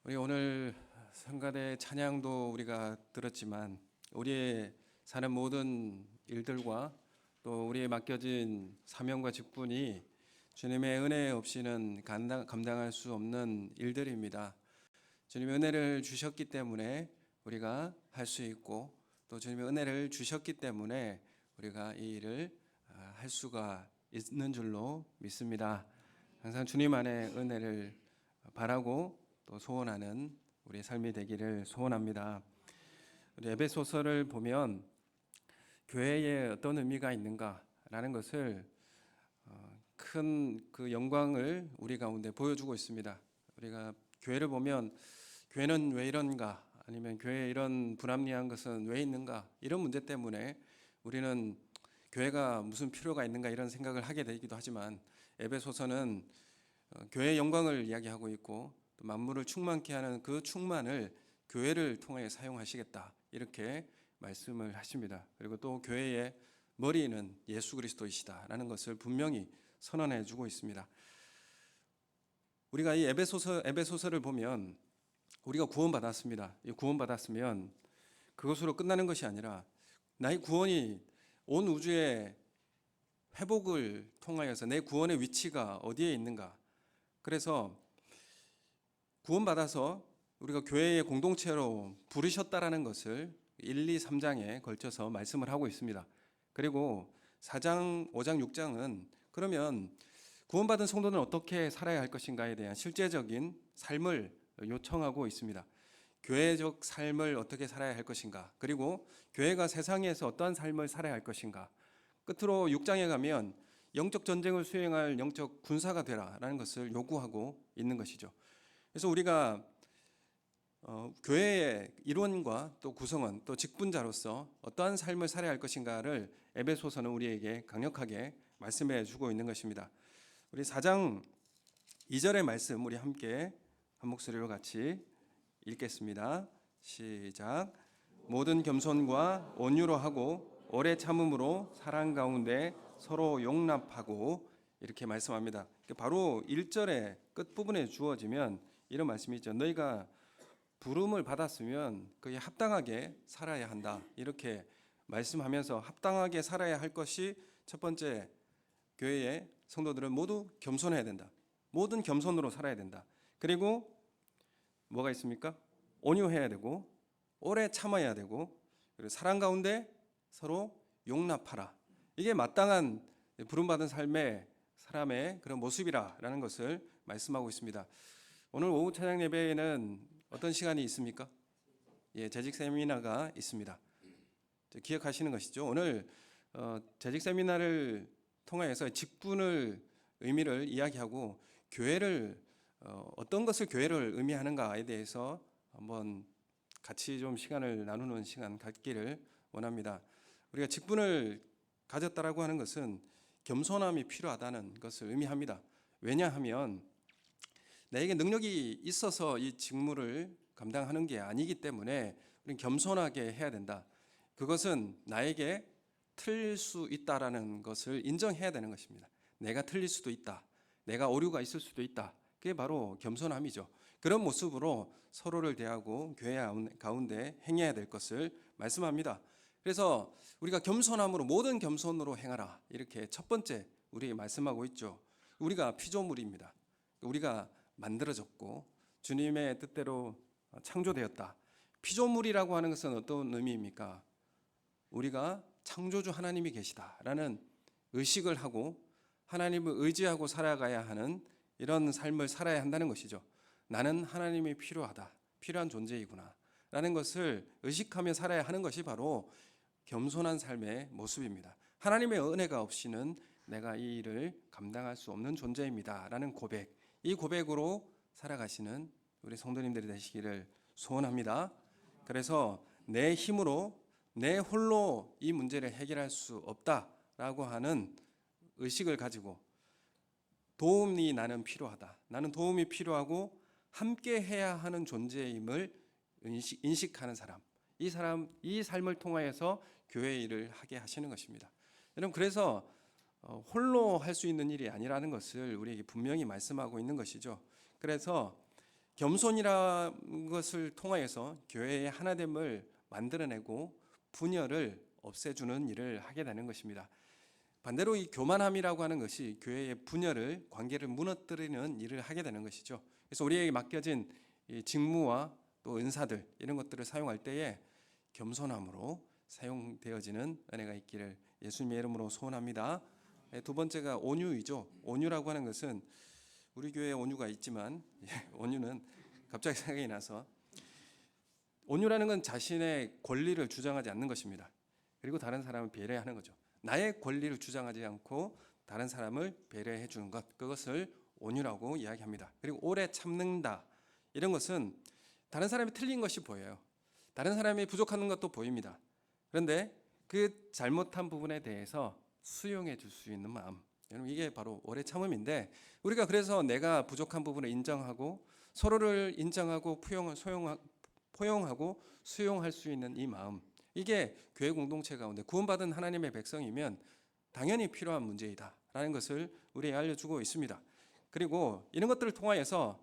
우리 오늘 성가대 찬양도 우리가 들었지만 우리의 사는 모든 일들과 또 우리의 맡겨진 사명과 직분이 주님의 은혜 없이는 감당할 수 없는 일들입니다. 주님의 은혜를 주셨기 때문에 우리가 할 수 있고 또 주님의 은혜를 주셨기 때문에 우리가 이 일을 할 수가 있는 줄로 믿습니다. 항상 주님 안에 은혜를 바라고 또 소원하는 우리의 삶이 되기를 소원합니다. 우리 에베소서를 보면 교회에 어떤 의미가 있는가라는 것을 큰 그 영광을 우리 가운데 보여주고 있습니다. 우리가 교회를 보면 교회는 왜 이런가, 아니면 교회에 이런 불합리한 것은 왜 있는가, 이런 문제 때문에 우리는 교회가 무슨 필요가 있는가 이런 생각을 하게 되기도 하지만 에베소서는 교회의 영광을 이야기하고 있고 또 만물을 충만케 하는 그 충만을 교회를 통해 사용하시겠다 이렇게 말씀을 하십니다. 그리고 또 교회의 머리는 예수 그리스도이시다라는 것을 분명히 선언해 주고 있습니다. 우리가 이 에베소서를 보면 우리가 구원받았습니다. 구원받았으면 그것으로 끝나는 것이 아니라 나의 구원이 온 우주의 회복을 통하여서 내 구원의 위치가 어디에 있는가. 그래서 구원받아서 우리가 교회의 공동체로 부르셨다라는 것을 1, 2, 3장에 걸쳐서 말씀을 하고 있습니다. 그리고 4장, 5장, 6장은 그러면 구원받은 성도는 어떻게 살아야 할 것인가에 대한 실제적인 삶을 요청하고 있습니다. 교회적 삶을 어떻게 살아야 할 것인가, 그리고 교회가 세상에서 어떠한 삶을 살아야 할 것인가, 끝으로 6장에 가면 영적 전쟁을 수행할 영적 군사가 되라라는 것을 요구하고 있는 것이죠. 그래서 우리가 교회의 일원과 또 구성원 또 직분자로서 어떠한 삶을 살아야 할 것인가를 에베소서는 우리에게 강력하게 말씀해 주고 있는 것입니다. 우리 4장 2절의 말씀 우리 함께 한 목소리로 같이 읽겠습니다. 시작. 모든 겸손과 온유로 하고 오래 참음으로 사랑 가운데 서로 용납하고, 이렇게 말씀합니다. 바로 1절의 끝부분에 주어지면 이런 말씀이 있죠. 너희가 부름을 받았으면 그에 합당하게 살아야 한다, 이렇게 말씀하면서 합당하게 살아야 할 것이 첫 번째, 교회의 성도들은 모두 겸손해야 된다. 모든 겸손으로 살아야 된다. 그리고 뭐가 있습니까? 온유해야 되고 오래 참아야 되고, 그리고 사랑 가운데 서로 용납하라. 이게 마땅한 부름받은 삶의 사람의 그런 모습이라는 것을 말씀하고 있습니다. 오늘 오후 찬양 예배에는 어떤 시간이 있습니까? 재직 세미나가 있습니다. 기억하시는 것이죠. 오늘 재직 세미나를 통해서 직분을 의미를 이야기하고 교회를 어떤 것을 교회를 의미하는가에 대해서 한번 같이 좀 시간을 나누는 시간 갖기를 원합니다. 우리가 직분을 가졌다라고 하는 것은 겸손함이 필요하다는 것을 의미합니다. 왜냐하면 나에게 능력이 있어서 이 직무를 감당하는 게 아니기 때문에 우리는 겸손하게 해야 된다. 그것은 나에게 틀릴 수 있다라는 것을 인정해야 되는 것입니다. 내가 틀릴 수도 있다. 내가 오류가 있을 수도 있다. 그게 바로 겸손함이죠. 그런 모습으로 서로를 대하고 교회 가운데 행해야 될 것을 말씀합니다. 그래서 우리가 겸손함으로 모든 겸손으로 행하라, 이렇게 첫 번째 우리에게 말씀하고 있죠. 우리가 피조물입니다. 우리가 만들어졌고 주님의 뜻대로 창조되었다. 피조물이라고 하는 것은 어떤 의미입니까? 우리가 창조주 하나님이 계시다라는 의식을 하고 하나님을 의지하고 살아가야 하는 이런 삶을 살아야 한다는 것이죠. 나는 하나님이 필요한 존재이구나 라는 것을 의식하며 살아야 하는 것이 바로 겸손한 삶의 모습입니다. 하나님의 은혜가 없이는 내가 이 일을 감당할 수 없는 존재입니다 라는 고백, 이 고백으로 살아가시는 우리 성도님들이 되시기를 소원합니다. 그래서 내 힘으로 내 홀로 이 문제를 해결할 수 없다라고 하는 의식을 가지고 도움이 나는 필요하다, 나는 도움이 필요하고 함께 해야 하는 존재임을 인식하는 사람, 이 삶을 통하여서 교회 일을 하게 하시는 것입니다. 여러분, 그래서 홀로 할 수 있는 일이 아니라는 것을 우리에게 분명히 말씀하고 있는 것이죠. 그래서 겸손이라는 것을 통하여서 교회의 하나됨을 만들어내고 분열을 없애주는 일을 하게 되는 것입니다. 반대로 이 교만함이라고 하는 것이 교회의 분열을, 관계를 무너뜨리는 일을 하게 되는 것이죠. 그래서 우리에게 맡겨진 이 직무와 또 은사들 이런 것들을 사용할 때에 겸손함으로 사용되어지는 은혜가 있기를 예수님의 이름으로 소원합니다. 두 번째가 온유이죠. 온유라고 하는 것은 우리 교회에 온유가 있지만 온유는 갑자기 생각이 나서, 온유라는 건 자신의 권리를 주장하지 않는 것입니다. 그리고 다른 사람을 배려하는 거죠. 나의 권리를 주장하지 않고 다른 사람을 배려해 주는 것, 그것을 온유라고 이야기합니다. 그리고 오래 참는다, 이런 것은 다른 사람이 틀린 것이 보여요. 다른 사람이 부족한 것도 보입니다. 그런데 그 잘못한 부분에 대해서 수용해 줄 수 있는 마음, 이게 바로 오래 참음인데, 우리가 그래서 내가 부족한 부분을 인정하고 서로를 인정하고 포용하고 수용할 수 있는 이 마음, 이게 교회 공동체 가운데 구원받은 하나님의 백성이면 당연히 필요한 문제이다라는 것을 우리에게 알려주고 있습니다. 그리고 이런 것들을 통하여서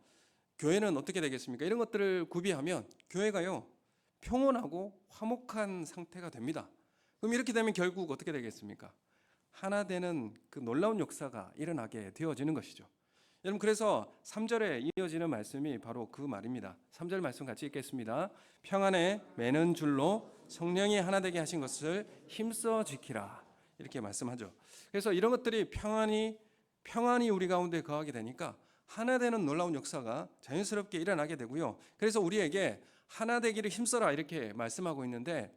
교회는 어떻게 되겠습니까? 이런 것들을 구비하면 교회가요, 평온하고 화목한 상태가 됩니다. 그럼 이렇게 되면 결국 어떻게 되겠습니까? 하나 되는 그 놀라운 역사가 일어나게 되어지는 것이죠. 여러분, 그래서 3절에 이어지는 말씀이 바로 그 말입니다. 3절 말씀 같이 읽겠습니다. 평안에 매는 줄로 성령이 하나 되게 하신 것을 힘써 지키라, 이렇게 말씀하죠. 그래서 이런 것들이 평안이 우리 가운데 거하게 되니까 하나 되는 놀라운 역사가 자연스럽게 일어나게 되고요. 그래서 우리에게 하나 되기를 힘써라, 이렇게 말씀하고 있는데,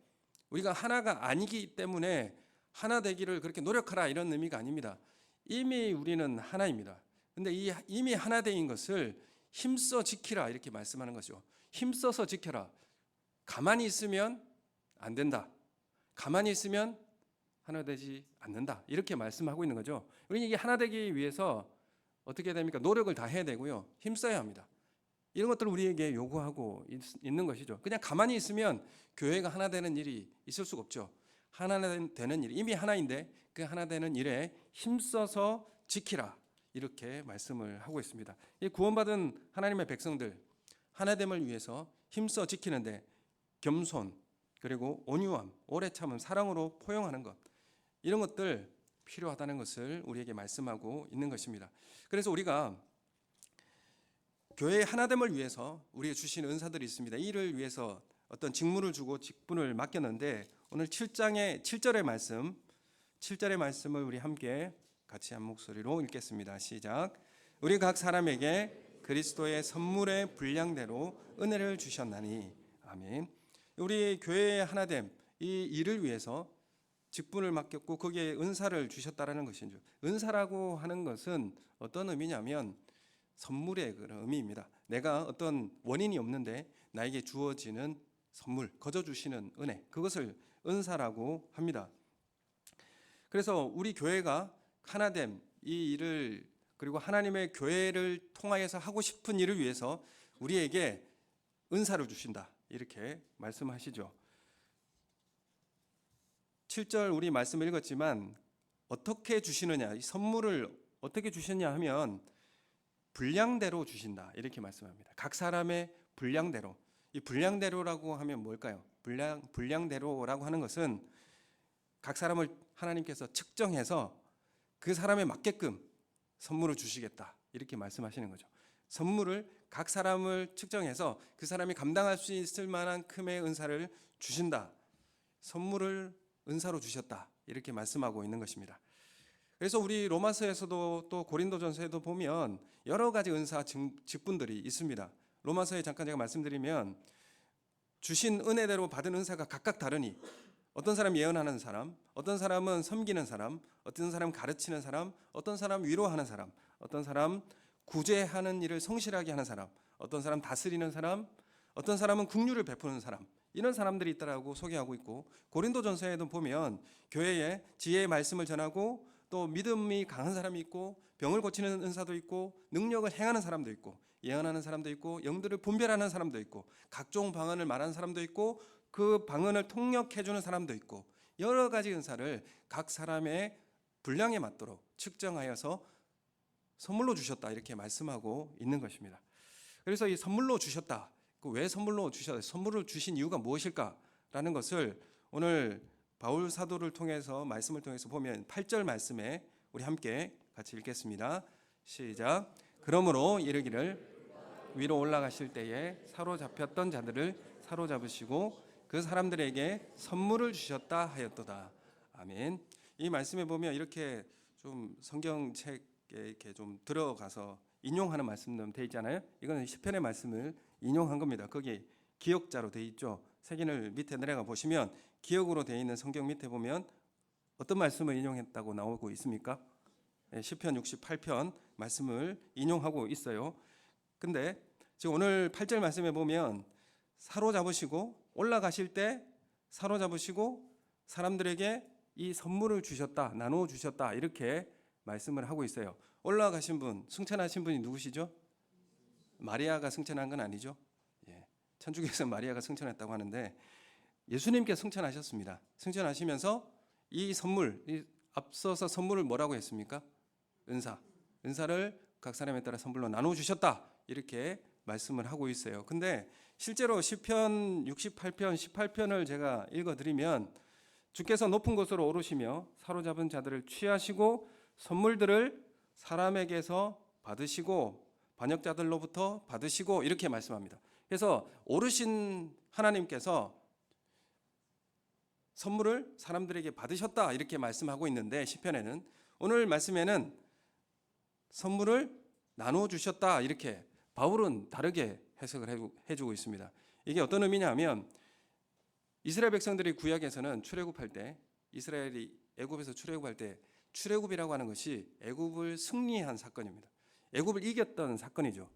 우리가 하나가 아니기 때문에 하나 되기를 그렇게 노력하라, 이런 의미가 아닙니다. 이미 우리는 하나입니다. 근데 이미 하나 되인 것을 힘써 지키라, 이렇게 말씀하는 거죠. 힘써서 지켜라. 가만히 있으면 안 된다. 가만히 있으면 하나 되지 않는다, 이렇게 말씀하고 있는 거죠. 우리는 이게 하나 되기 위해서 어떻게 됩니까? 노력을 다 해야 되고요, 힘써야 합니다. 이런 것들을 우리에게 요구하고 있는 것이죠. 그냥 가만히 있으면 교회가 하나 되는 일이 있을 수가 없죠. 하나 되는 일, 이미 하나인데 그 하나 되는 일에 힘써서 지키라, 이렇게 말씀을 하고 있습니다. 이 구원받은 하나님의 백성들, 하나됨을 위해서 힘써 지키는데 겸손, 그리고 온유함, 오래 참음, 사랑으로 포용하는 것, 이런 것들 필요하다는 것을 우리에게 말씀하고 있는 것입니다. 그래서 우리가 교회의 하나됨을 위해서 우리에게 주신 은사들이 있습니다. 이를 위해서 어떤 직무를 주고 직분을 맡겼는데, 오늘 7장의 7절의 말씀을 우리 함께 같이 한 목소리로 읽겠습니다. 시작. 우리 각 사람에게 그리스도의 선물의 분량대로 은혜를 주셨나니. 아멘. 우리 교회의 하나됨, 이 일을 위해서 직분을 맡겼고 거기에 은사를 주셨다라는 것이죠. 은사라고 하는 것은 어떤 의미냐면 선물의 그런 의미입니다. 내가 어떤 원인이 없는데 나에게 주어지는 선물, 거저 주시는 은혜, 그것을 은사라고 합니다. 그래서 우리 교회가 하나됨, 이 일을, 그리고 하나님의 교회를 통하여서 하고 싶은 일을 위해서 우리에게 은사를 주신다, 이렇게 말씀하시죠. 7절 우리 말씀을 읽었지만 어떻게 주시느냐, 이 선물을 어떻게 주시느냐 하면 분량대로 주신다, 이렇게 말씀합니다. 각 사람의 분량대로. 이 분량대로라고 하면 뭘까요? 분량대로라고 하는 것은 각 사람을 하나님께서 측정해서 그 사람에 맞게끔 선물을 주시겠다, 이렇게 말씀하시는 거죠. 선물을 각 사람을 측정해서 그 사람이 감당할 수 있을 만한 큼의 은사를 주신다, 선물을 은사로 주셨다, 이렇게 말씀하고 있는 것입니다. 그래서 우리 로마서에서도 또 고린도전서에도 보면 여러 가지 은사 직분들이 있습니다. 로마서에 잠깐 제가 말씀드리면 주신 은혜대로 받은 은사가 각각 다르니, 어떤 사람 예언하는 사람, 어떤 사람은 섬기는 사람, 어떤 사람 가르치는 사람, 어떤 사람 위로하는 사람, 어떤 사람 구제하는 일을 성실하게 하는 사람, 어떤 사람 다스리는 사람, 어떤 사람은 긍휼을 베푸는 사람, 이런 사람들이 있다라고 소개하고 있고, 고린도전서에도 보면 교회에 지혜의 말씀을 전하고 또 믿음이 강한 사람이 있고, 병을 고치는 은사도 있고, 능력을 행하는 사람도 있고, 예언하는 사람도 있고, 영들을 분별하는 사람도 있고, 각종 방언을 말하는 사람도 있고, 그 방언을 통역해 주는 사람도 있고, 여러 가지 은사를 각 사람의 분량에 맞도록 측정하여서 선물로 주셨다, 이렇게 말씀하고 있는 것입니다. 그래서 이 선물로 주셨다. 왜 선물로 주셨다? 선물을 주신 이유가 무엇일까라는 것을 오늘 바울 사도를 통해서 말씀을 통해서 보면 8절 말씀에 우리 함께 같이 읽겠습니다. 시작. 그러므로 이르기를 위로 올라가실 때에 사로잡혔던 자들을 사로잡으시고 그 사람들에게 선물을 주셨다 하였도다. 아멘. 이 말씀에 보면 이렇게 좀 성경책에 이렇게 좀 들어가서 인용하는 말씀도 돼 있잖아요. 이거는 시편의 말씀을 인용한 겁니다. 거기 기역자로 돼 있죠. 색인을 밑에 내려가 보시면 기역으로 돼 있는 성경 밑에 보면 어떤 말씀을 인용했다고 나오고 있습니까? 시편 68편 말씀을 인용하고 있어요. 근데 지금 오늘 8절 말씀에 보면 사로잡으시고 올라가실 때 사로잡으시고 사람들에게 이 선물을 주셨다, 나누어 주셨다 이렇게 말씀을 하고 있어요. 올라가신 분, 승천하신 분이 누구시죠? 마리아가 승천한 건 아니죠. 천주교에서 마리아가 승천했다고 하는데 예수님께 승천하셨습니다. 승천하시면서 이 선물, 이 앞서서 선물을 뭐라고 했습니까? 은사를 각 사람에 따라 선물로 나누어 주셨다 이렇게 말씀을 하고 있어요. 근데 실제로 시편 68편, 18편을 제가 읽어드리면 주께서 높은 곳으로 오르시며 사로잡은 자들을 취하시고 선물들을 사람에게서 받으시고 반역자들로부터 받으시고 이렇게 말씀합니다. 그래서 오르신 하나님께서 선물을 사람들에게 받으셨다 이렇게 말씀하고 있는데 시편에는 오늘 말씀에는 선물을 나누어 주셨다 이렇게 바울은 다르게 해석을 해주고 있습니다. 이게 어떤 의미냐면 이스라엘 백성들이 구약에서는 출애굽할 때 이스라엘이 애굽에서 출애굽할 때 출애굽이라고 하는 것이 애굽을 승리한 사건입니다. 애굽을 이겼던 사건이죠.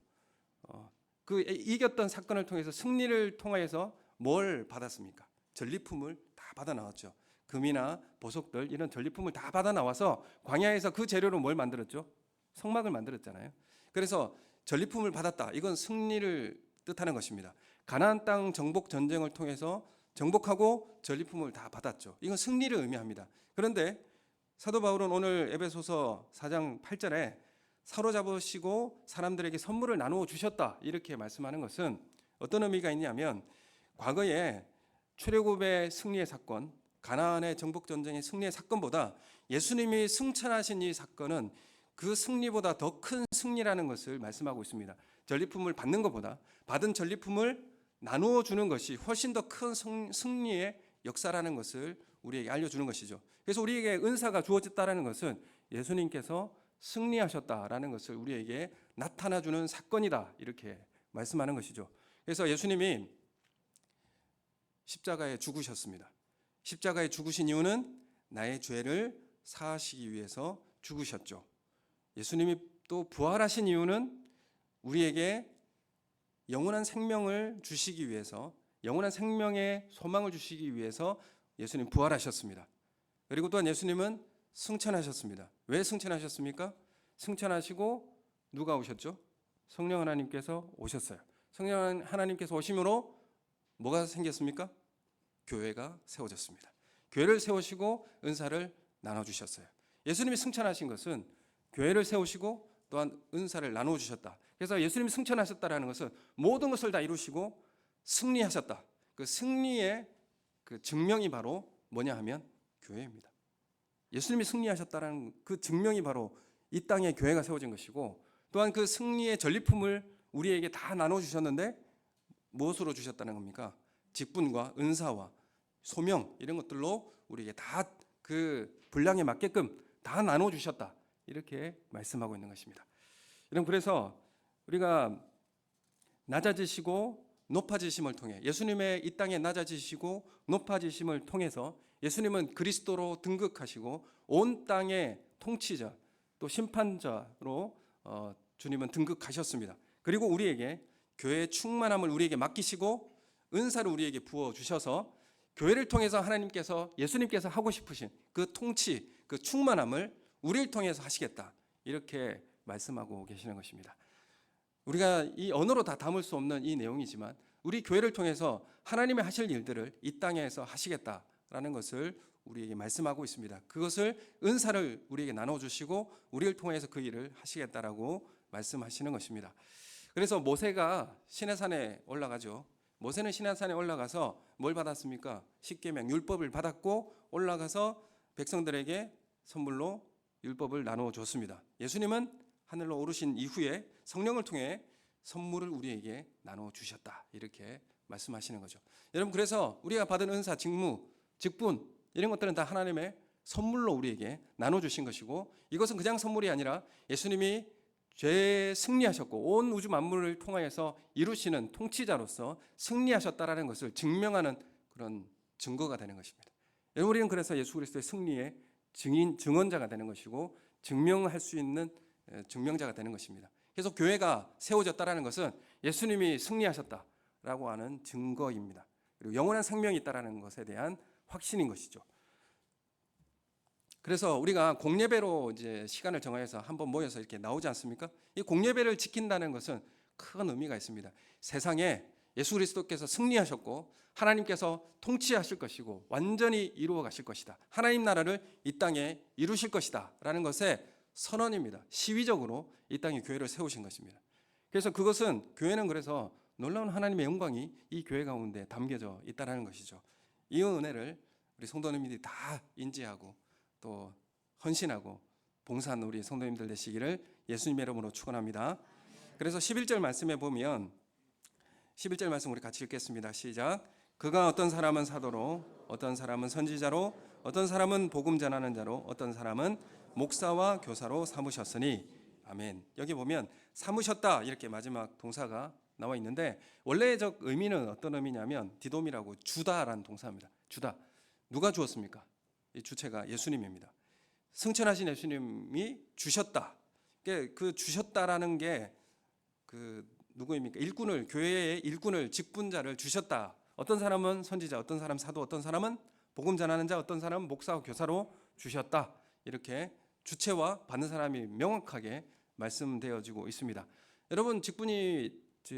그 이겼던 사건을 통해서 승리를 통해서 뭘 받았습니까? 전리품을 다 받아 나왔죠. 금이나 보석들 이런 전리품을 다 받아 나와서 광야에서 그 재료로 뭘 만들었죠? 성막을 만들었잖아요. 그래서 전리품을 받았다. 이건 승리를 뜻하는 것입니다. 가나안 땅 정복 전쟁을 통해서 정복하고 전리품을 다 받았죠. 이건 승리를 의미합니다. 그런데 사도 바울은 오늘 에베소서 4장 8절에 사로잡으시고 사람들에게 선물을 나누어 주셨다 이렇게 말씀하는 것은 어떤 의미가 있냐면 과거에 출애굽의 승리의 사건, 가나안의 정복 전쟁의 승리의 사건보다 예수님이 승천하신 이 사건은 그 승리보다 더 큰 승리라는 것을 말씀하고 있습니다. 전리품을 받는 것보다 받은 전리품을 나누어 주는 것이 훨씬 더 큰 승리의 역사라는 것을 우리에게 알려주는 것이죠. 그래서 우리에게 은사가 주어졌다는 것은 예수님께서 승리하셨다라는 것을 우리에게 나타나주는 사건이다 이렇게 말씀하는 것이죠. 그래서 예수님이 십자가에 죽으셨습니다. 십자가에 죽으신 이유는 나의 죄를 사하시기 위해서 죽으셨죠. 예수님이 또 부활하신 이유는 우리에게 영원한 생명을 주시기 위해서 영원한 생명의 소망을 주시기 위해서 예수님 부활하셨습니다. 그리고 또한 예수님은 승천하셨습니다. 왜 승천하셨습니까? 승천하시고 누가 오셨죠? 성령 하나님께서 오셨어요. 성령 하나님께서 오심으로 뭐가 생겼습니까? 교회가 세워졌습니다. 교회를 세우시고 은사를 나눠주셨어요. 예수님이 승천하신 것은 교회를 세우시고 또한 은사를 나누어 주셨다. 그래서 예수님이 승천하셨다라는 것은 모든 것을 다 이루시고 승리하셨다. 그 승리의 그 증명이 바로 뭐냐 하면 교회입니다. 예수님이 승리하셨다라는 그 증명이 바로 이 땅에 교회가 세워진 것이고 또한 그 승리의 전리품을 우리에게 다 나눠 주셨는데 무엇으로 주셨다는 겁니까? 직분과 은사와 소명 이런 것들로 우리에게 다 그 분량에 맞게끔 다 나눠 주셨다. 이렇게 말씀하고 있는 것입니다. 여러분 그래서 우리가 낮아지시고 높아지심을 통해 예수님의 이 땅에 낮아지시고 높아지심을 통해서 예수님은 그리스도로 등극하시고 온 땅의 통치자 또 심판자로 주님은 등극하셨습니다. 그리고 우리에게 교회의 충만함을 우리에게 맡기시고 은사를 우리에게 부어 주셔서 교회를 통해서 하나님께서 예수님께서 하고 싶으신 그 통치 그 충만함을 우리를 통해서 하시겠다 이렇게 말씀하고 계시는 것입니다. 우리가 이 언어로 다 담을 수 없는 이 내용이지만 우리 교회를 통해서 하나님의 하실 일들을 이 땅에서 하시겠다라는 것을 우리에게 말씀하고 있습니다. 그것을 은사를 우리에게 나눠주시고 우리를 통해서 그 일을 하시겠다라고 말씀하시는 것입니다. 그래서 모세가 시내산에 올라가죠. 모세는 시내산에 올라가서 뭘 받았습니까? 십계명 율법을 받았고 올라가서 백성들에게 선물로 율법을 나누어 줬습니다. 예수님은 하늘로 오르신 이후에 성령을 통해 선물을 우리에게 나누어 주셨다. 이렇게 말씀하시는 거죠. 여러분, 그래서 우리가 받은 은사, 직무, 직분 이런 것들은 다 하나님의 선물로 우리에게 나눠 주신 것이고, 이것은 그냥 선물이 아니라 예수님이 죄에 승리하셨고 온 우주 만물을 통하여서 이루시는 통치자로서 승리하셨다라는 것을 증명하는 그런 증거가 되는 것입니다. 여러분, 우리는 그래서 예수 그리스도의 승리의 증언자가 되는 것이고 증명할 수 있는 증명자가 되는 것입니다. 그래서 교회가 세워졌다라는 것은 예수님이 승리하셨다라고 하는 증거입니다. 그리고 영원한 생명이 있다라는 것에 대한 확신인 것이죠. 그래서 우리가 공예배로 이제 시간을 정하여서 한번 모여서 이렇게 나오지 않습니까? 이 공예배를 지킨다는 것은 큰 의미가 있습니다. 세상에 예수 그리스도께서 승리하셨고 하나님께서 통치하실 것이고 완전히 이루어 가실 것이다. 하나님 나라를 이 땅에 이루실 것이다 라는 것의 선언입니다. 시위적으로 이 땅에 교회를 세우신 것입니다. 그래서 그것은 교회는 그래서 놀라운 하나님의 영광이 이 교회 가운데 담겨져 있다는 것이죠. 이 은혜를 우리 성도님들이 다 인지하고 또 헌신하고 봉사하는 우리 성도님들 되시기를 예수님의 이름으로 축원합니다. 그래서 11절 말씀에 보면 11절 말씀 우리 같이 읽겠습니다. 시작. 그가 어떤 사람은 사도로, 어떤 사람은 선지자로, 어떤 사람은 복음 전하는 자로, 어떤 사람은 목사와 교사로 삼으셨으니. 아멘. 여기 보면 삼으셨다 이렇게 마지막 동사가 나와 있는데 원래적 의미는 어떤 의미냐면 디돔이라고 주다라는 동사입니다. 주다. 누가 주었습니까? 이 주체가 예수님입니다. 승천하신 예수님이 주셨다. 그 주셨다라는 게 그 누구입니까? 일꾼을, 교회의 일꾼을, 직분자를 주셨다. 어떤 사람은 선지자, 어떤 사람 사도, 어떤 사람은 복음 전하는 자, 어떤 사람은 목사와 교사로 주셨다. 이렇게 주체와 받는 사람이 명확하게 말씀되어지고 있습니다. 여러분, 직분이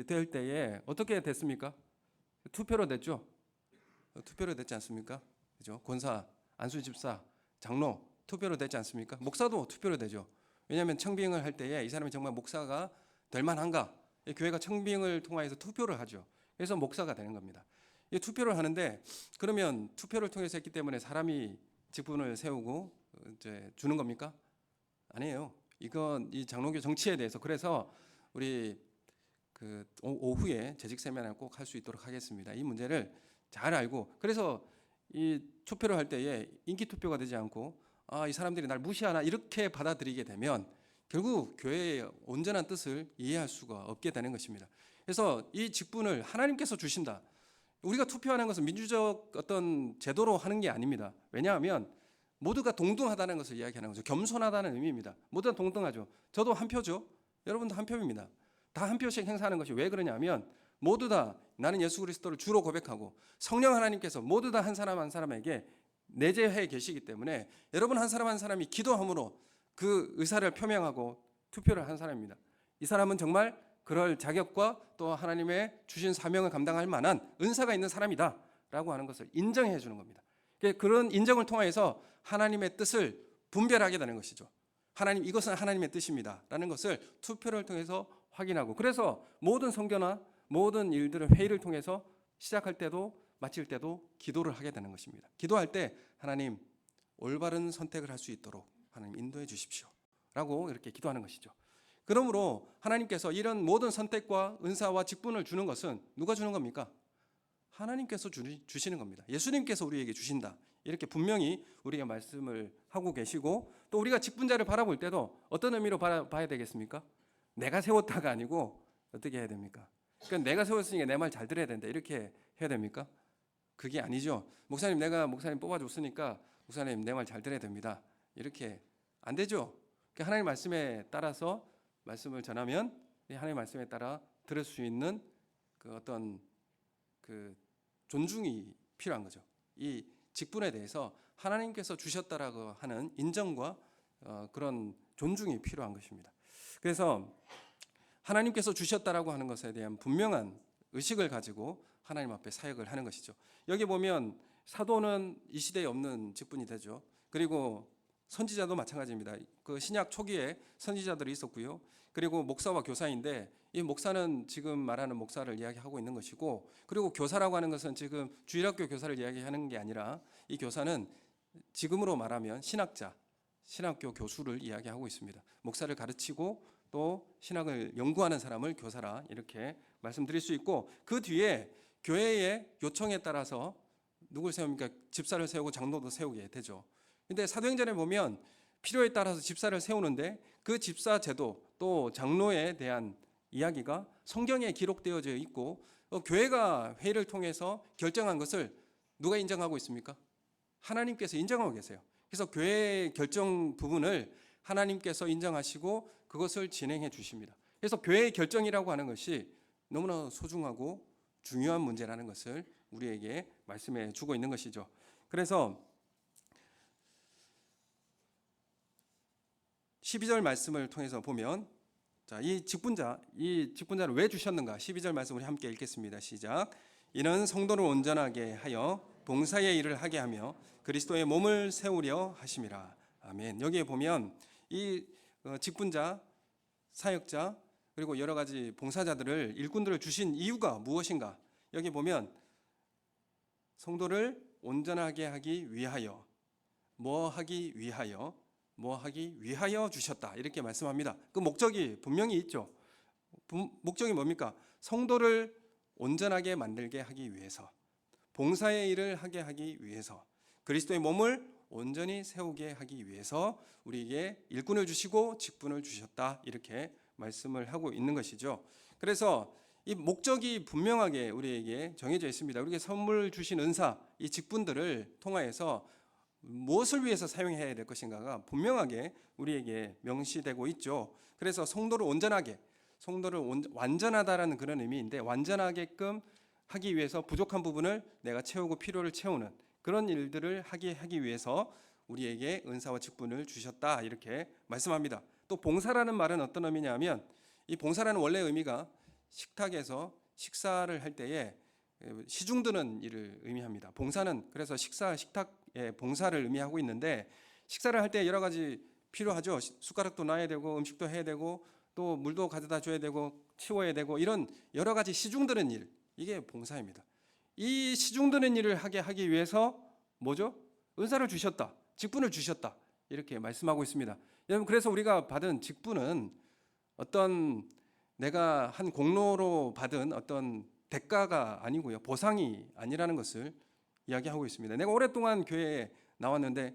될 때에 어떻게 됐습니까? 투표로 됐죠. 투표로 됐지 않습니까? 그죠? 권사, 안수집사, 장로 투표로 되지 않습니까? 목사도 투표로 되죠. 왜냐하면 청빙을 할 때에 이 사람이 정말 목사가 될 만한가? 교회가 청빙을 통해서 투표를 하죠. 그래서 목사가 되는 겁니다. 이 투표를 하는데 그러면 투표를 통해서 했기 때문에 사람이 직분을 세우고 이제 주는 겁니까? 아니에요. 이건 이 장로교 정치에 대해서 그래서 우리 그 오후에 재직 세미나를 꼭 할 수 있도록 하겠습니다. 이 문제를 잘 알고 그래서 이 투표를 할 때에 인기 투표가 되지 않고 이 사람들이 날 무시하나 이렇게 받아들이게 되면 결국 교회의 온전한 뜻을 이해할 수가 없게 되는 것입니다. 그래서 이 직분을 하나님께서 주신다. 우리가 투표하는 것은 민주적 어떤 제도로 하는 게 아닙니다. 왜냐하면 모두가 동등하다는 것을 이야기하는 거죠. 겸손하다는 의미입니다. 모두가 동등하죠. 저도 한 표죠. 여러분도 한 표입니다. 다 한 표씩 행사하는 것이 왜 그러냐면 모두 다 나는 예수 그리스도를 주로 고백하고 성령 하나님께서 모두 다 한 사람 한 사람에게 내재해 계시기 때문에 여러분 한 사람 한 사람이 기도함으로 그 의사를 표명하고 투표를 한 사람입니다. 이 사람은 정말 그럴 자격과 또 하나님의 주신 사명을 감당할 만한 은사가 있는 사람이다 라고 하는 것을 인정해 주는 겁니다. 그런 인정을 통해서 하나님의 뜻을 분별하게 되는 것이죠. 하나님, 이것은 하나님의 뜻입니다 라는 것을 투표를 통해서 확인하고 그래서 모든 선교나 모든 일들을 회의를 통해서 시작할 때도 마칠 때도 기도를 하게 되는 것입니다. 기도할 때 하나님 올바른 선택을 할 수 있도록 하나님 인도해 주십시오 라고 이렇게 기도하는 것이죠. 그러므로 하나님께서 이런 모든 선택과 은사와 직분을 주는 것은 누가 주는 겁니까? 하나님께서 주시는 겁니다. 예수님께서 우리에게 주신다. 이렇게 분명히 우리가 말씀을 하고 계시고 또 우리가 직분자를 바라볼 때도 어떤 의미로 봐야 되겠습니까? 내가 세웠다가 아니고 어떻게 해야 됩니까? 그러니까 내가 세웠으니까 내 말 잘 들어야 된다. 이렇게 해야 됩니까? 그게 아니죠. 목사님 내가 목사님 뽑아줬으니까 목사님 내 말 잘 들어야 됩니다. 이렇게 안 되죠. 그러니까 하나님 말씀에 따라서 말씀을 전하면 하나님 말씀에 따라 들을 수 있는 그 어떤 그 존중이 필요한 거죠. 이 직분에 대해서 하나님께서 주셨다라고 하는 인정과 그런 존중이 필요한 것입니다. 그래서 하나님께서 주셨다라고 하는 것에 대한 분명한 의식을 가지고 하나님 앞에 사역을 하는 것이죠. 여기 보면 사도는 이 시대에 없는 직분이 되죠. 그리고 선지자도 마찬가지입니다. 그 신약 초기에 선지자들이 있었고요. 그리고 목사와 교사인데 이 목사는 지금 말하는 목사를 이야기하고 있는 것이고, 그리고 교사라고 하는 것은 지금 주일학교 교사를 이야기하는 게 아니라 이 교사는 지금으로 말하면 신학자, 신학교 교수를 이야기하고 있습니다. 목사를 가르치고 또 신학을 연구하는 사람을 교사라 이렇게 말씀드릴 수 있고, 그 뒤에 교회의 요청에 따라서 누굴 세웁니까? 집사를 세우고 장로도 세우게 되죠. 근데 사도행전에 보면 필요에 따라서 집사를 세우는데 그 집사 제도 또 장로에 대한 이야기가 성경에 기록되어져 있고, 교회가 회의를 통해서 결정한 것을 누가 인정하고 있습니까? 하나님께서 인정하고 계세요. 그래서 교회의 결정 부분을 하나님께서 인정하시고 그것을 진행해 주십니다. 그래서 교회의 결정이라고 하는 것이 너무나 소중하고 중요한 문제라는 것을 우리에게 말씀해 주고 있는 것이죠. 그래서 12절 말씀을 통해서 보면, 자, 이 직분자를 왜 주셨는가? 12절 말씀 우리 함께 읽겠습니다. 시작. 이는 성도를 온전하게 하여 봉사의 일을 하게 하며 그리스도의 몸을 세우려 하심이라. 아멘. 여기에 보면 이 직분자, 사역자, 그리고 여러 가지 봉사자들을, 일꾼들을 주신 이유가 무엇인가? 여기 보면 성도를 온전하게 하기 위하여, 뭐 하기 위하여 주셨다 이렇게 말씀합니다. 그 목적이 분명히 있죠. 목적이 뭡니까? 성도를 온전하게 만들게 하기 위해서, 봉사의 일을 하게 하기 위해서, 그리스도의 몸을 온전히 세우게 하기 위해서 우리에게 일꾼을 주시고 직분을 주셨다 이렇게 말씀을 하고 있는 것이죠. 그래서 이 목적이 분명하게 우리에게 정해져 있습니다. 우리에게 선물 주신 은사, 이 직분들을 통하여서 무엇을 위해서 사용해야 될 것인가가 분명하게 우리에게 명시되고 있죠. 그래서 성도를 완전하다라는 그런 의미인데, 완전하게끔 하기 위해서 부족한 부분을 내가 채우고 필요를 채우는 그런 일들을 하기 위해서 우리에게 은사와 직분을 주셨다 이렇게 말씀합니다. 또 봉사라는 말은 어떤 의미냐면, 이 봉사라는 원래 의미가 식탁에서 식사를 할 때에 시중 드는 일을 의미합니다. 봉사는 그래서 식탁의 봉사를 의미하고 있는데, 식사를 할 때 여러 가지 필요하죠. 숟가락도 놔야 되고 음식도 해야 되고 또 물도 가져다 줘야 되고 치워야 되고, 이런 여러 가지 시중 드는 일, 이게 봉사입니다. 이 시중 드는 일을 하기 위해서 뭐죠? 은사를 주셨다, 직분을 주셨다 이렇게 말씀하고 있습니다. 여러분, 그래서 우리가 받은 직분은 어떤 내가 한 공로로 받은 어떤 대가가 아니고요, 보상이 아니라는 것을 이야기하고 있습니다. 내가 오랫동안 교회에 나왔는데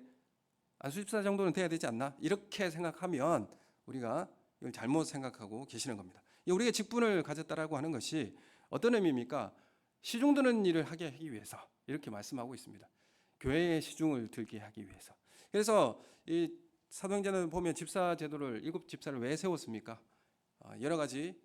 안수집사 정도는 돼야 되지 않나? 이렇게 생각하면 우리가 이걸 잘못 생각하고 계시는 겁니다. 우리가 직분을 가졌다라고 하는 것이 어떤 의미입니까? 시중 드는 일을 하게 하기 위해서 이렇게 말씀하고 있습니다. 교회의 시중을 들게 하기 위해서. 그래서 이 사도행전을 보면 집사 제도를, 7 집사를 왜 세웠습니까? 여러 가지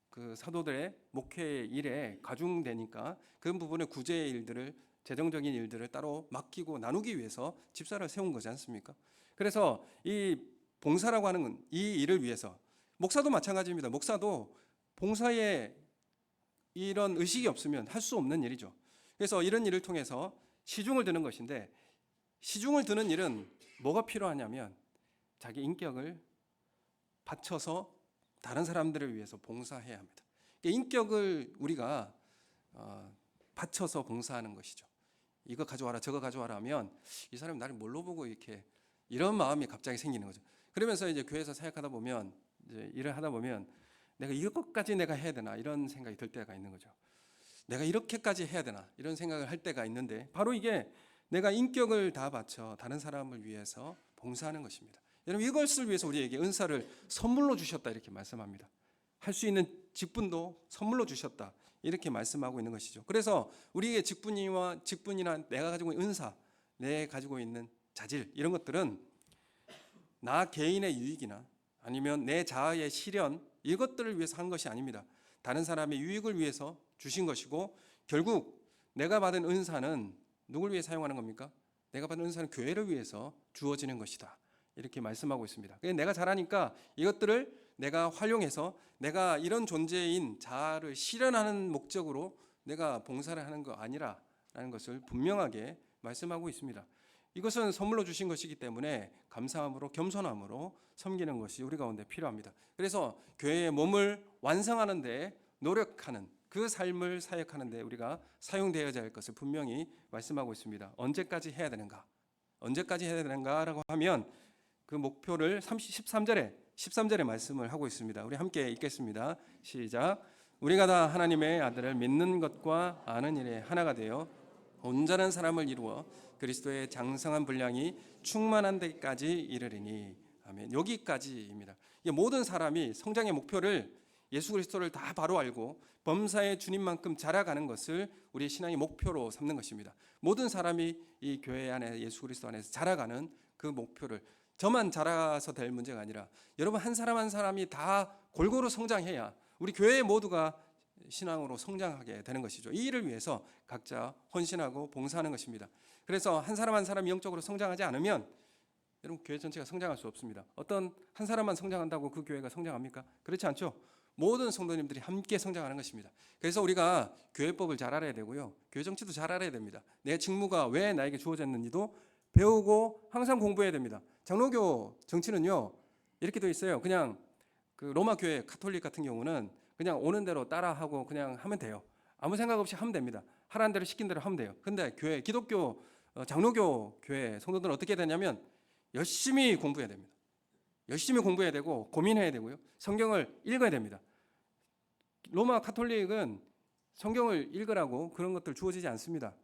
그 사도들의 목회 일에 가중되니까 그런 부분의 구제의 일들을, 재정적인 일들을 따로 맡기고 나누기 위해서 집사를 세운 거지 않습니까? 그래서 이 봉사라고 하는 이 일을 위해서, 목사도 마찬가지입니다. 목사도 봉사에 이런 의식이 없으면 할 수 없는 일이죠. 그래서 이런 일을 통해서 시중을 드는 것인데, 시중을 드는 일은 뭐가 필요하냐면 자기 인격을 바쳐서 다른 사람들을 위해서 봉사해야 합니다. 인격을 우리가 바쳐서 봉사하는 것이죠. 이거 가져와라 저거 가져와라 하면 이 사람이 나를 뭘로 보고 이렇게, 이런 마음이 갑자기 생기는 거죠. 그러면서 이제 교회에서 사역하다 보면, 이제 일을 하다 보면 내가 이것까지 내가 해야 되나 이런 생각이 들 때가 있는 거죠. 내가 이렇게까지 해야 되나 이런 생각을 할 때가 있는데, 바로 이게 내가 인격을 다 바쳐 다른 사람을 위해서 봉사하는 것입니다. 여러분, 이것을 위해서 우리에게 은사를 선물로 주셨다 이렇게 말씀합니다. 할 수 있는 직분도 선물로 주셨다 이렇게 말씀하고 있는 것이죠. 그래서 우리에게 직분이나 내가 가지고 있는 은사, 내가 가지고 있는 자질, 이런 것들은 나 개인의 유익이나 아니면 내 자아의 실현, 이것들을 위해서 한 것이 아닙니다. 다른 사람의 유익을 위해서 주신 것이고, 결국 내가 받은 은사는 누굴 위해 사용하는 겁니까? 내가 받은 은사는 교회를 위해서 주어지는 것이다 이렇게 말씀하고 있습니다. 내가 잘하니까 이것들을 내가 활용해서 내가 이런 존재인 자아를 실현하는 목적으로 내가 봉사를 하는 거 아니라라는 것을 분명하게 말씀하고 있습니다. 이것은 선물로 주신 것이기 때문에 감사함으로 겸손함으로 섬기는 것이 우리 가운데 필요합니다. 그래서 교회의 몸을 완성하는 데 노력하는 그 삶을 사역하는 데 우리가 사용되어야 할 것을 분명히 말씀하고 있습니다. 언제까지 해야 되는가? 언제까지 해야 되는가라고 하면 그 목표를 13절에 말씀을 하고 있습니다. 우리 함께 읽겠습니다. 시작. 우리가 다 하나님의 아들을 믿는 것과 아는 일에 하나가 되어 온전한 사람을 이루어 그리스도의 장성한 분량이 충만한 데까지 이르리니. 아멘. 여기까지입니다. 모든 사람이 성장의 목표를 예수 그리스도를 다 바로 알고 범사의 주님만큼 자라가는 것을 우리의 신앙의 목표로 삼는 것입니다. 모든 사람이 이 교회 안에 예수 그리스도 안에서 자라가는 그 목표를 저만 자라서 될 문제가 아니라 여러분 한 사람 한 사람이 다 골고루 성장해야 우리 교회 모두가 신앙으로 성장하게 되는 것이죠. 이 일을 위해서 각자 헌신하고 봉사하는 것입니다. 그래서 한 사람 한 사람이 영적으로 성장하지 않으면 여러분 교회 전체가 성장할 수 없습니다. 어떤 한 사람만 성장한다고 그 교회가 성장합니까? 그렇지 않죠. 모든 성도님들이 함께 성장하는 것입니다. 그래서 우리가 교회법을 잘 알아야 되고요. 교회 정치도 잘 알아야 됩니다. 내 직무가 왜 나에게 주어졌는지도 배우고 항상 공부해야 됩니다. 장로교 정치는요. 이렇게 돼 있어요. 그냥 그 로마 교회 카톨릭 같은 경우는 그냥 오는 대로 따라하고 그냥 하면 돼요. 아무 생각 없이 하면 됩니다. 하라는 대로 시킨 대로 하면 돼요. 근데 교회 기독교 장로교 교회 성도들은 어떻게 되냐면 열심히 공부해야 됩니다. 열심히 공부해야 되고 고민해야 되고요. 성경을 읽어야 됩니다. 로마 카톨릭은 성경을 읽으라고 그런 것들 주어지지 않습니다.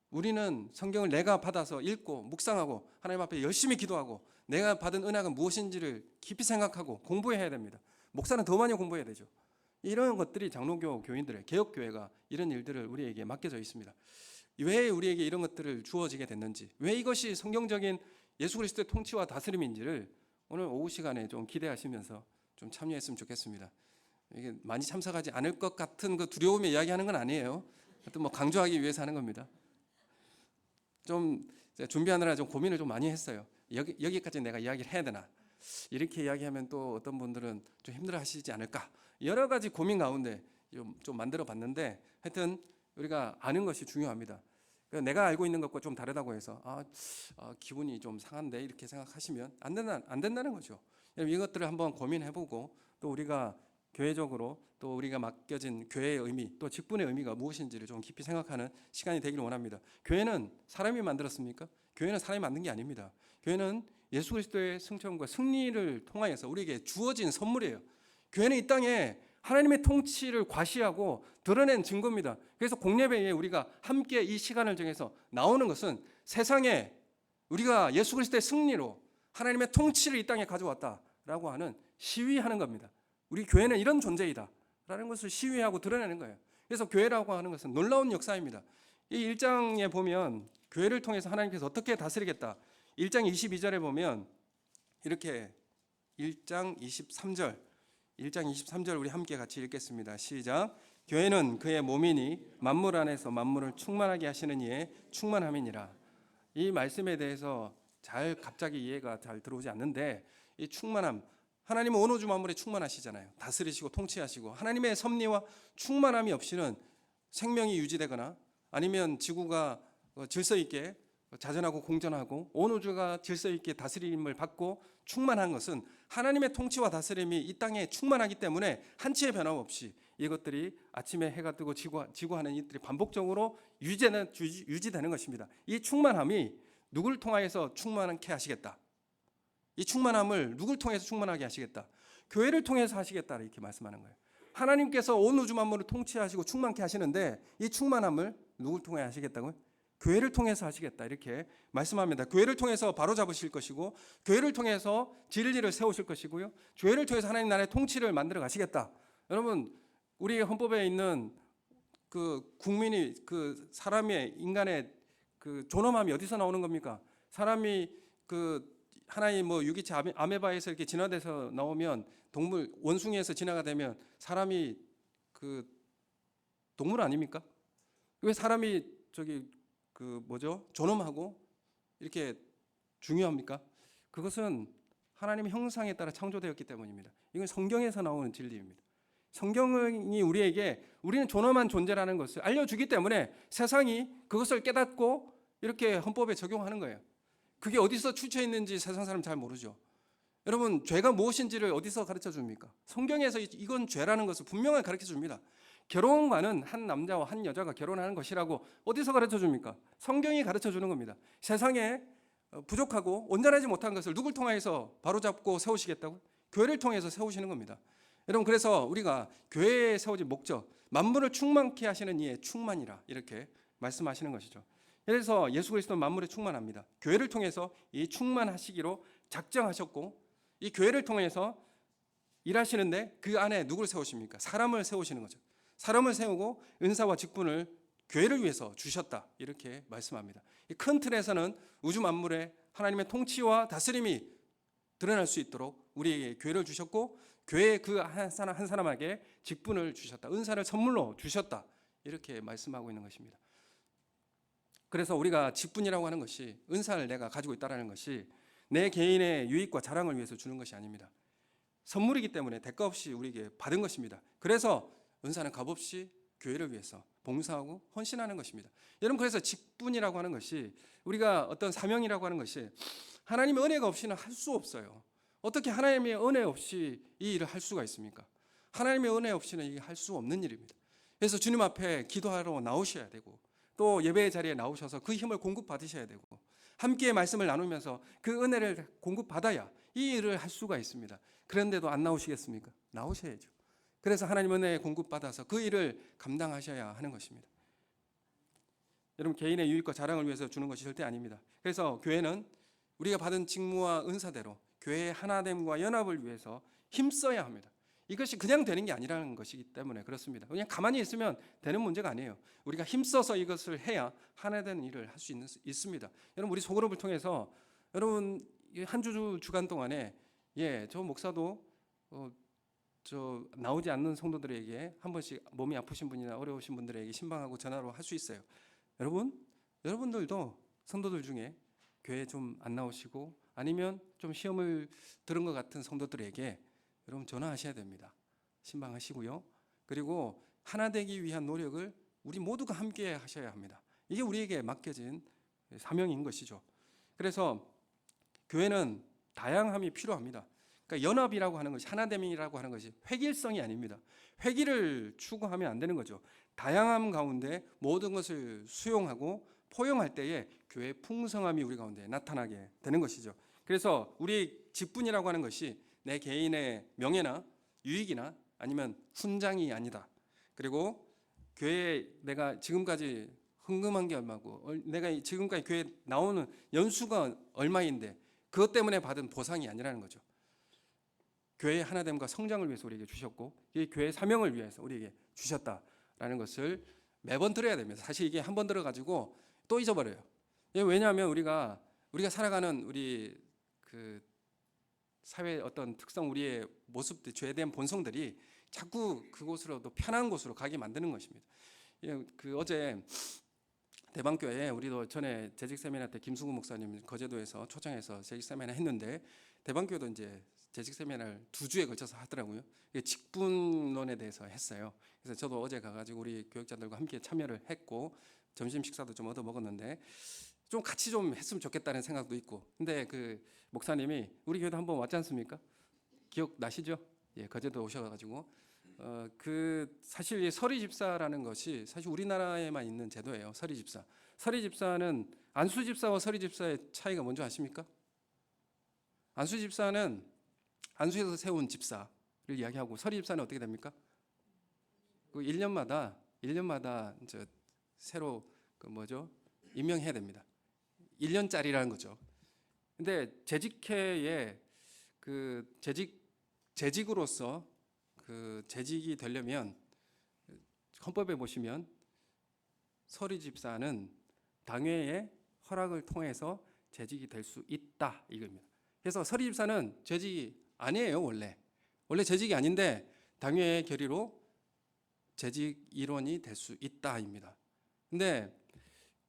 우리는 성경을 내가 받아서 읽고 묵상하고 하나님 앞에 열심히 기도하고 내가 받은 은혜가 무엇인지를 깊이 생각하고 공부해야 됩니다. 목사는 더 많이 공부해야 되죠. 이런 것들이 장로교 교인들의 개혁교회가 이런 일들을 우리에게 맡겨져 있습니다. 왜 우리에게 이런 것들을 주어지게 됐는지, 왜 이것이 성경적인 예수 그리스도의 통치와 다스림인지를 오늘 오후 시간에 좀 기대하시면서 좀 참여했으면 좋겠습니다. 이게 많이 참석하지 않을 것 같은 그 두려움에 이야기하는 건 아니에요. 하여튼 뭐 강조하기 위해서 하는 겁니다. 좀 준비하느라 좀 고민을 좀 많이 했어요. 여기까지 내가 이야기를 해야 되나? 이렇게 이야기하면 또 어떤 분들은 좀 힘들어하시지 않을까? 여러 가지 고민 가운데 좀 만들어 봤는데 하여튼 우리가 아는 것이 중요합니다. 내가 알고 있는 것과 좀 다르다고 해서 기분이 좀 상한데 이렇게 생각하시면 안 된다는 거죠. 이것들을 한번 고민해보고 또 우리가 교회적으로 또 우리가 맡겨진 교회의 의미 또 직분의 의미가 무엇인지를 좀 깊이 생각하는 시간이 되기를 원합니다. 교회는 사람이 만들었습니까? 교회는 사람이 만든 게 아닙니다. 교회는 예수 그리스도의 승천과 승리를 통하여서 우리에게 주어진 선물이에요. 교회는 이 땅에 하나님의 통치를 과시하고 드러낸 증거입니다. 그래서 공예배에 우리가 함께 이 시간을 정해서 나오는 것은 세상에 우리가 예수 그리스도의 승리로 하나님의 통치를 이 땅에 가져왔다라고 하는 시위하는 겁니다. 우리 교회는 이런 존재이다라는 것을 시위하고 드러내는 거예요. 그래서 교회라고 하는 것은 놀라운 역사입니다. 이 1장에 보면 교회를 통해서 하나님께서 어떻게 다스리겠다. 1장 22절에 보면 이렇게 1장 23절 우리 함께 같이 읽겠습니다. 시작. 교회는 그의 몸이니 만물 안에서 만물을 충만하게 하시는 이의 충만함이니라. 이 말씀에 대해서 갑자기 이해가 잘 들어오지 않는데 이 충만함, 하나님은 온 우주 만물에 충만하시잖아요. 다스리시고 통치하시고 하나님의 섭리와 충만함이 없이는 생명이 유지되거나 아니면 지구가 질서 있게 자전하고 공전하고 온 우주가 질서 있게 다스림을 받고 충만한 것은 하나님의 통치와 다스림이 이 땅에 충만하기 때문에 한치의 변함 없이 이것들이 아침에 해가 뜨고 지고 하는 이들이 반복적으로 유지되는 것입니다. 이 충만함이 누구를 통하여서 충만하게 하시겠다. 이 충만함을 누구를 통해서 충만하게 하시겠다. 교회를 통해서 하시겠다 이렇게 말씀하는 거예요. 하나님께서 온 우주 만물을 통치하시고 충만케 하시는데 이 충만함을 누구를 통해 하시겠다고요? 교회를 통해서 하시겠다 이렇게 말씀합니다. 교회를 통해서 바로잡으실 것이고 교회를 통해서 진리를 세우실 것이고요. 교회를 통해서 하나님 나라의 통치를 만들어 가시겠다. 여러분 우리 헌법에 있는 그 국민이 그 사람의 인간의 그 존엄함이 어디서 나오는 겁니까? 사람이 그 하나의 뭐 유기체 아메바에서 이렇게 진화돼서 나오면 동물 원숭이에서 진화가 되면 사람이 그 동물 아닙니까? 왜 사람이 존엄하고 이렇게 중요합니까? 그것은 하나님의 형상에 따라 창조되었기 때문입니다. 이건 성경에서 나오는 진리입니다. 성경이 우리는 존엄한 존재라는 것을 알려주기 때문에 세상이 그것을 깨닫고 이렇게 헌법에 적용하는 거예요. 그게 어디서 출처했는지 세상 사람 잘 모르죠. 여러분, 죄가 무엇인지를 어디서 가르쳐 줍니까? 성경에서 이건 죄라는 것을 분명하게 가르쳐 줍니다. 결혼과는 한 남자와 한 여자가 결혼하는 것이라고 어디서 가르쳐 줍니까? 성경이 가르쳐 주는 겁니다. 세상에 부족하고 온전하지 못한 것을 누굴 통해서 바로잡고 세우시겠다고? 교회를 통해서 세우시는 겁니다. 여러분, 그래서 우리가 교회에 세워진 목적, 만물을 충만케 하시는 이의 충만이라 이렇게 말씀하시는 것이죠. 그래서 예수 그리스도 만물에 충만합니다. 교회를 통해서 이 충만하시기로 작정하셨고, 이 교회를 통해서 일하시는데 그 안에 누구를 세우십니까? 사람을 세우시는 거죠. 사람을 세우고 은사와 직분을 교회를 위해서 주셨다 이렇게 말씀합니다. 이 큰 틀에서는 우주 만물에 하나님의 통치와 다스림이 드러날 수 있도록 우리에게 교회를 주셨고, 교회의 그 한 사람에게 직분을 주셨다, 은사를 선물로 주셨다 이렇게 말씀하고 있는 것입니다. 그래서 우리가 직분이라고 하는 것이, 은사를 내가 가지고 있다는 것이 내 개인의 유익과 자랑을 위해서 주는 것이 아닙니다. 선물이기 때문에 대가 없이 우리에게 받은 것입니다. 그래서 은사는 값없이 교회를 위해서 봉사하고 헌신하는 것입니다. 여러분, 그래서 직분이라고 하는 것이, 우리가 어떤 사명이라고 하는 것이 하나님의 은혜가 없이는 할 수 없어요. 어떻게 하나님의 은혜 없이 이 일을 할 수가 있습니까? 하나님의 은혜 없이는 이게 할 수 없는 일입니다. 그래서 주님 앞에 기도하러 나오셔야 되고, 또 예배의 자리에 나오셔서 그 힘을 공급받으셔야 되고, 함께 말씀을 나누면서 그 은혜를 공급받아야 이 일을 할 수가 있습니다. 그런데도 안 나오시겠습니까? 나오셔야죠. 그래서 하나님 은혜에 공급받아서 그 일을 감당하셔야 하는 것입니다. 여러분, 개인의 유익과 자랑을 위해서 주는 것이 절대 아닙니다. 그래서 교회는 우리가 받은 직무와 은사대로 교회의 하나됨과 연합을 위해서 힘써야 합니다. 이것이 그냥 되는 게 아니라는 것이기 때문에 그렇습니다. 그냥 가만히 있으면 되는 문제가 아니에요. 우리가 힘써서 이것을 해야 하나 되는 일을 할 수 있습니다. 여러분, 우리 소그룹을 통해서 여러분 한 주간 동안에 저 목사도 나오지 않는 성도들에게 한 번씩 몸이 아프신 분이나 어려우신 분들에게 신방하고 전화로 할 수 있어요. 여러분들도 성도들 중에 교회 좀 안 나오시고 아니면 좀 시험을 들은 것 같은 성도들에게 여러분 전화하셔야 됩니다. 신방하시고요. 그리고 하나 되기 위한 노력을 우리 모두가 함께 하셔야 합니다. 이게 우리에게 맡겨진 사명인 것이죠. 그래서 교회는 다양함이 필요합니다. 그러니까 연합이라고 하는 것이, 하나됨이라고 하는 것이 획일성이 아닙니다. 획일을 추구하면 안 되는 거죠. 다양함 가운데 모든 것을 수용하고 포용할 때에 교회의 풍성함이 우리 가운데 나타나게 되는 것이죠. 그래서 우리 직분이라고 하는 것이 내 개인의 명예나 유익이나 아니면 훈장이 아니다. 그리고 교회에 내가 지금까지 헌금한 게 얼마고, 내가 지금까지 교회에 나오는 연수가 얼마인데 그것 때문에 받은 보상이 아니라는 거죠. 교회의 하나됨과 성장을 위해서 우리에게 주셨고, 이 교회의 사명을 위해서 우리에게 주셨다라는 것을 매번 들어야 됩니다. 사실 이게 한 번 들어가지고 또 잊어버려요. 왜냐하면 우리가 살아가는 우리 그 사회의 어떤 특성, 우리의 모습들, 죄에 대한 본성들이 자꾸 그곳으로, 또 편한 곳으로 가게 만드는 것입니다. 어제 대방교회에 우리도 전에 재직 세미나 때 김수구 목사님 거제도에서 초청해서 재직 세미나 했는데, 대방교회도 이제 재직 세미나를 2주에 걸쳐서 하더라고요. 직분론에 대해서 했어요. 그래서 저도 어제 가가지고 우리 교육자들과 함께 참여를 했고 점심 식사도 좀 얻어 먹었는데, 좀 같이 좀 했으면 좋겠다는 생각도 있고. 근데 그 목사님이 우리 교회도 한번 왔지 않습니까? 기억 나시죠? 거제도 오셔가지고 사실 이 서리 집사라는 것이 사실 우리나라에만 있는 제도예요. 서리 집사. 서리 집사는 안수 집사와 서리 집사의 차이가 뭔지 아십니까? 안수 집사는 안수에서 세운 집사를 이야기하고, 서리 집사는 어떻게 됩니까? 그 1년마다 이제 새로 임명해야 됩니다. 1년짜리라는 거죠. 근데 재직회에 재직으로서 재직이 되려면 헌법에 보시면 서리 집사는 당회의 허락을 통해서 재직이 될 수 있다 이겁니다. 그래서 서리 집사는 재직이 아니에요. 원래 재직이 아닌데 당회의 결의로 재직 일원이 될 수 있다입니다. 근데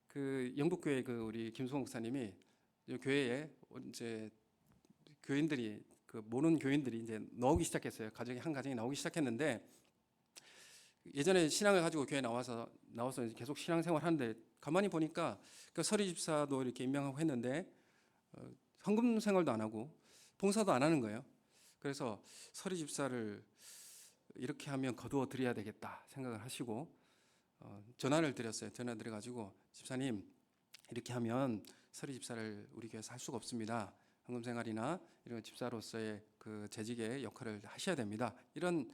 그 영북교회 우리 김수홍 목사님이 교회에 이제 교인들이 모르는 교인들이 이제 나오기 시작했어요. 한 가정이 나오기 시작했는데, 예전에 신앙을 가지고 교회 나와서 계속 신앙생활 하는데 가만히 보니까 그 서리 집사도 이렇게 임명하고 했는데 헌금 생활도 안 하고 봉사도 안 하는 거예요. 그래서 서리 집사를 이렇게 하면 거두어 드려야 되겠다 생각을 하시고 전화를 드렸어요. 전화 드려가지고 집사님 이렇게 하면 서리 집사를 우리 교회에서 할 수가 없습니다. 헌금 생활이나 이런 집사로서의 그 재직의 역할을 하셔야 됩니다. 이런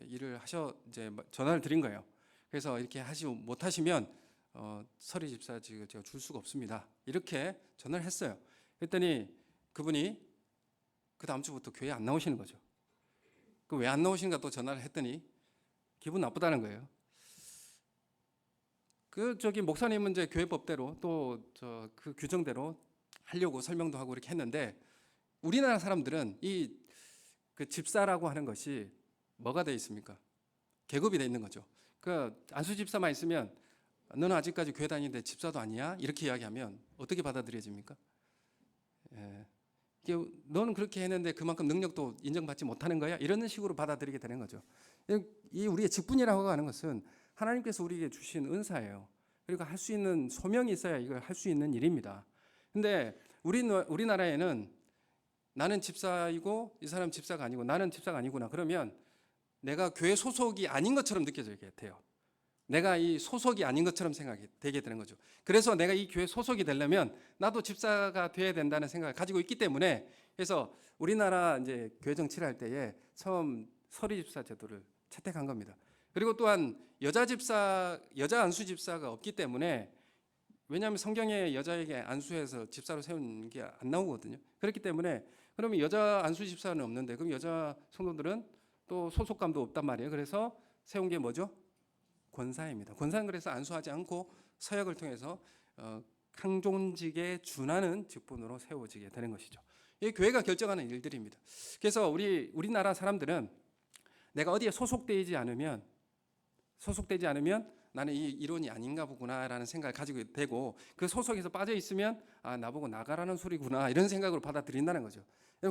일을 이제 전화를 드린 거예요. 그래서 이렇게 못하시면 서리 집사 제가 줄 수가 없습니다. 이렇게 전화를 했어요. 그랬더니 그분이 그 다음 주부터 교회 안 나오시는 거죠. 그 왜 안 나오시는가 또 전화를 했더니 기분 나쁘다는 거예요. 목사님은 이제 교회법대로 또 그 규정대로 하려고 설명도 하고 이렇게 했는데 우리나라 사람들은 그 집사라고 하는 것이 뭐가 돼 있습니까? 계급이 돼 있는 거죠. 그 안수 집사만 있으면 너는 아직까지 교회 다니는데 집사도 아니야? 이렇게 이야기하면 어떻게 받아들여집니까? 너는 그렇게 했는데 그만큼 능력도 인정받지 못하는 거야? 이런 식으로 받아들이게 되는 거죠. 이 우리의 직분이라고 하는 것은 하나님께서 우리에게 주신 은사예요. 그리고 할 수 있는 소명이 있어야 이걸 할 수 있는 일입니다. 근데 우리나라에는 나는 집사이고 이 사람 집사가 아니고 나는 집사가 아니구나. 그러면 내가 교회 소속이 아닌 것처럼 느껴지게 돼요. 내가 이 소속이 아닌 것처럼 생각이 되게 되는 거죠. 그래서 내가 이 교회 소속이 되려면 나도 집사가 돼야 된다는 생각을 가지고 있기 때문에 그래서 우리나라 이제 교회 정치를 할 때에 처음 서리 집사 제도를 채택한 겁니다. 그리고 또한 여자 안수 집사가 없기 때문에 왜냐하면 성경에 여자에게 안수해서 집사로 세운 게 안 나오거든요. 그렇기 때문에 그러면 여자 안수 집사는 없는데 그럼 여자 성도들은 또 소속감도 없단 말이에요. 그래서 세운 게 뭐죠? 권사입니다. 권사는 그래서 안수하지 않고 서역을 통해서 항존직에 준하는 직분으로 세워지게 되는 것이죠. 이 교회가 결정하는 일들입니다. 그래서 우리나라 사람들은 내가 어디에 소속되지 않으면 나는 이 이론이 아닌가 보구나라는 생각을 가지고 되고 그 소속에서 빠져 있으면 나보고 나가라는 소리구나 이런 생각으로 받아들인다는 거죠.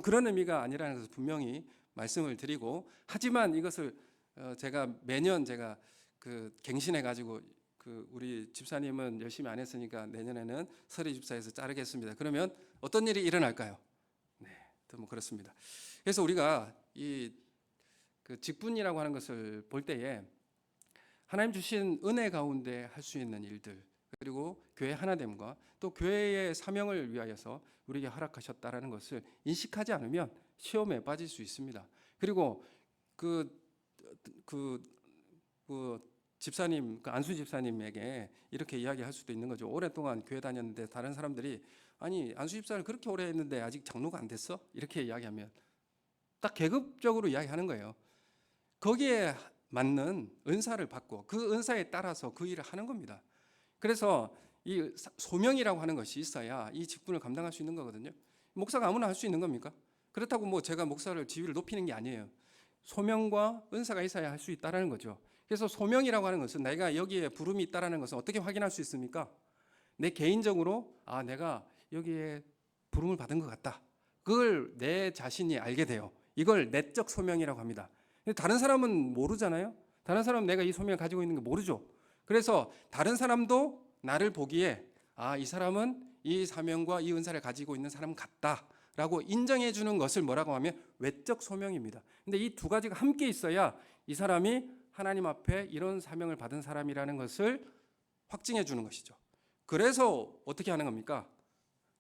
그런 의미가 아니라는 것을 분명히 말씀을 드리고 하지만 이것을 제가 매년 그 갱신해 가지고 우리 집사님은 열심히 안 했으니까 내년에는 서리 집사에서 자르겠습니다. 그러면 어떤 일이 일어날까요? 네, 뭐 그렇습니다. 그래서 우리가 그 직분이라고 하는 것을 볼 때에 하나님 주신 은혜 가운데 할 수 있는 일들 그리고 교회 하나됨과 또 교회의 사명을 위하여서 우리에게 허락하셨다라는 것을 인식하지 않으면 시험에 빠질 수 있습니다. 그리고 그 집사님, 그 안수 집사님에게 이렇게 이야기할 수도 있는 거죠. 오랫동안 교회 다녔는데 다른 사람들이 아니 안수 집사를 그렇게 오래 했는데 아직 장로가 안 됐어? 이렇게 이야기하면 딱 계급적으로 이야기하는 거예요. 거기에 맞는 은사를 받고 그 은사에 따라서 그 일을 하는 겁니다. 그래서 이 소명이라고 하는 것이 있어야 이 직분을 감당할 수 있는 거거든요. 목사가 아무나 할 수 있는 겁니까? 그렇다고 뭐 제가 목사를 지위를 높이는 게 아니에요. 소명과 은사가 있어야 할 수 있다라는 거죠. 그래서 소명이라고 하는 것은 내가 여기에 부름이 있다라는 것은 어떻게 확인할 수 있습니까? 내 개인적으로 내가 여기에 부름을 받은 것 같다. 그걸 내 자신이 알게 돼요. 이걸 내적 소명이라고 합니다. 다른 사람은 모르잖아요. 다른 사람은 내가 이 소명을 가지고 있는 게 모르죠. 그래서 다른 사람도 나를 보기에 이 사람은 이 사명과 이 은사를 가지고 있는 사람 같다라고 인정해 주는 것을 뭐라고 하면 외적 소명입니다. 근데 이 두 가지가 함께 있어야 이 사람이 하나님 앞에 이런 사명을 받은 사람이라는 것을 확증해 주는 것이죠. 그래서 어떻게 하는 겁니까?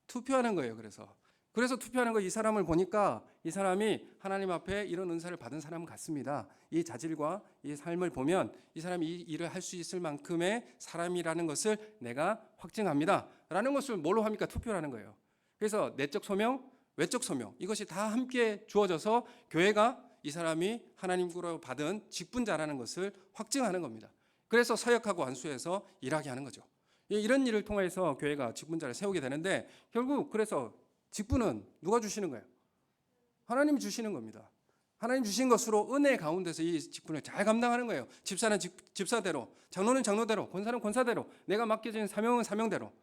투표하는 거예요. 그래서 투표하는 거 이 사람을 보니까 이 사람이 하나님 앞에 이런 은사를 받은 사람 같습니다. 이 자질과 이 삶을 보면 이 사람이 이 일을 할 수 있을 만큼의 사람이라는 것을 내가 확증합니다. 라는 것을 뭘로 합니까? 투표를 하는 거예요. 그래서 내적 소명, 외적 소명 이것이 다 함께 주어져서 교회가 이 사람이 하나님으로 받은 직분자라는 것을 확증하는 겁니다. 그래서 서역하고 안수해서 일하게 하는 거죠. 이런 일을 통해서 교회가 직분자를 세우게 되는데 결국 그래서 직분은 누가 주시는 거예요? 하나님이 주시는 겁니다. 하나님 주신 것으로 은혜 가운데서 이 직분을 잘 감당하는 거예요. 집사는 집사대로, 장로는 장로대로, 권사는 권사대로, 내가 맡겨진 사명은 사명대로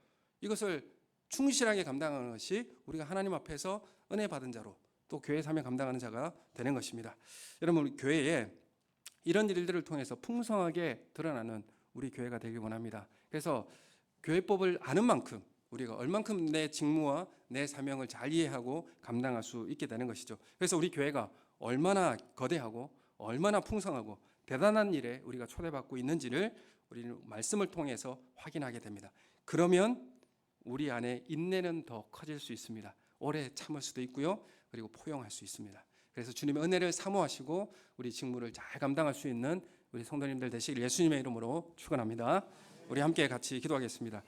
이것을 충실하게 감당하는 것이 우리가 하나님 앞에서 은혜 받은 자로 또 교회 사명 감당하는 자가 되는 것입니다. 여러분 우리 교회에 이런 일들을 통해서 풍성하게 드러나는 우리 교회가 되길 원합니다. 그래서 교회법을 아는 만큼 우리가 얼만큼 내 직무와 내 사명을 잘 이해하고 감당할 수 있게 되는 것이죠. 그래서 우리 교회가 얼마나 거대하고 얼마나 풍성하고 대단한 일에 우리가 초대받고 있는지를 우리는 말씀을 통해서 확인하게 됩니다. 그러면 우리 안에 인내는 더 커질 수 있습니다. 오래 참을 수도 있고요. 그리고 포용할 수 있습니다. 그래서 주님의 은혜를 사모하시고 우리 직무를 잘 감당할 수 있는 우리 성도님들 되시길 예수님의 이름으로 축원합니다. 우리 함께 같이 기도하겠습니다.